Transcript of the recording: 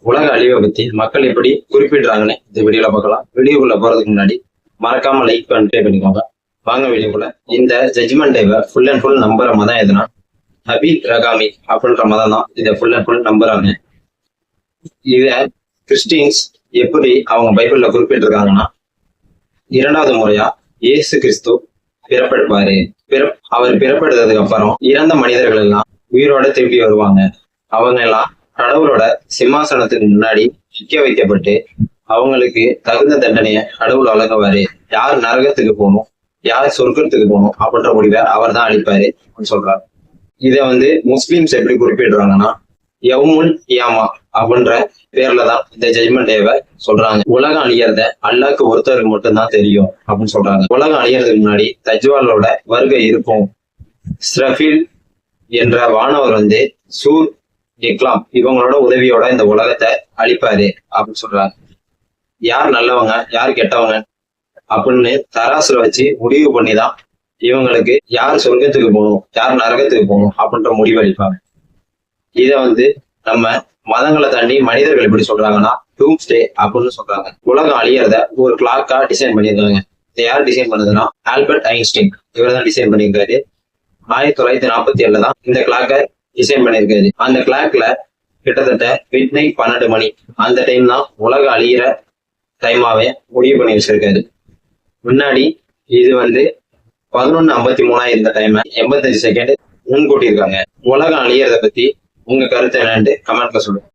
உலக அழிவை பத்தி மக்கள் எப்படி குறிப்பிடுறாங்கன்னு இந்த வீடியோல பார்க்கலாம். வீடியோக்குள்ள போறதுக்கு முன்னாடி மறக்காம லைக் பண்ணிட்டே பண்ணிக்கோங்க. வாங்க வீடியோக்குள்ள. இந்த ஜட்ஜ்மெண்ட் டேவை ஃபுல் அண்ட் ஃபுல் நம்புற மதம் எதுனா ஹபீப் ரகாமி அப்படின்ற மதம் தான் இதை ஃபுல் அண்ட் ஃபுல் நம்புறாங்க. இத கிறிஸ்டின்ஸ் எப்படி அவங்க பைபிள்ல குறிப்பிட்டிருக்காங்கன்னா, இரண்டாவது முறையா இயேசு கிறிஸ்து பிறப்பெடுப்பாரு. அவர் பிறப்பெடுத்ததுக்கு அப்புறம் இறந்த மனிதர்கள் எல்லாம் உயிரோட திருப்பி வருவாங்க. அவங்க எல்லாம் கடவுளோட சிம்மாசனத்துக்கு முன்னாடி நிக்க வைக்கப்பட்டு அவங்களுக்கு தகுந்த தண்டனைய கடவுள் வழங்குவாரு. யார் நரகத்துக்கு போகணும், யார் சொர்க்கத்துக்கு போகணும் அப்படின்ற முடிவை அவர் தான் அளிப்பாரு அப்படின்னு சொல்றாரு. இத முஸ்லிம்ஸ் எப்படி குறிப்பிடுறாங்கன்னா, யவுமுல் கியாமா அப்படின்ற பேர்ல தான் இந்த ஜட்ஜ்மெண்ட் டேவை சொல்றாங்க. உலகம் அழியறத அல்லாஹ்க்கு ஒருத்தருக்கு மட்டும்தான் தெரியும் அப்படின்னு சொல்றாங்க. உலகம் அழியறதுக்கு முன்னாடி தஜ்வாலோட வருகை இருக்கும். ஸ்ரஃபில் என்ற வானவர் சூர் இக்லாம் இவங்களோட உதவியோட இந்த உலகத்தை அழிப்பாரு அப்படின்னு சொல்றாங்க. யார் நல்லவங்க யார் கெட்டவங்க அப்படின்னு தராசுல வச்சு முடிவு பண்ணிதான் இவங்களுக்கு யார் சொர்க்கத்துக்கு போகணும் யார் நரகத்துக்கு போகணும் அப்படின்ற முடிவு அளிப்பாங்க. இத நம்ம மதங்களை தாண்டி மனிதர்கள் எப்படி சொல்றாங்கன்னா, டூம்ஸ்டே அப்படின்னு சொல்றாங்க. உலகம் அழியறத ஒரு கிளாக்கா டிசைன் பண்ணியிருக்காங்க. இதை யார் டிசைன் பண்ணதுன்னா ஆல்பர்ட் ஐன்ஸ்டீன். இவர் தான் டிசைன் பண்ணியிருக்காரு. 1947 தான் இந்த கிளாக்கை டிசைன் பண்ணியிருக்காரு. அந்த கிளாக்ல கிட்டத்தட்ட மிட்நைட் 12 மணி அந்த டைம் தான் உலகம் அழியிற டைமாவே முடிவு பண்ணி வச்சிருக்காரு. முன்னாடி இது 11:53 இருந்த டைம் 85 செகண்ட் முன்கூட்டி இருக்காங்க. உலகம் அழியறத பத்தி உங்க கருத்து என்னன்னு கமெண்ட்ல சொல்லுங்க.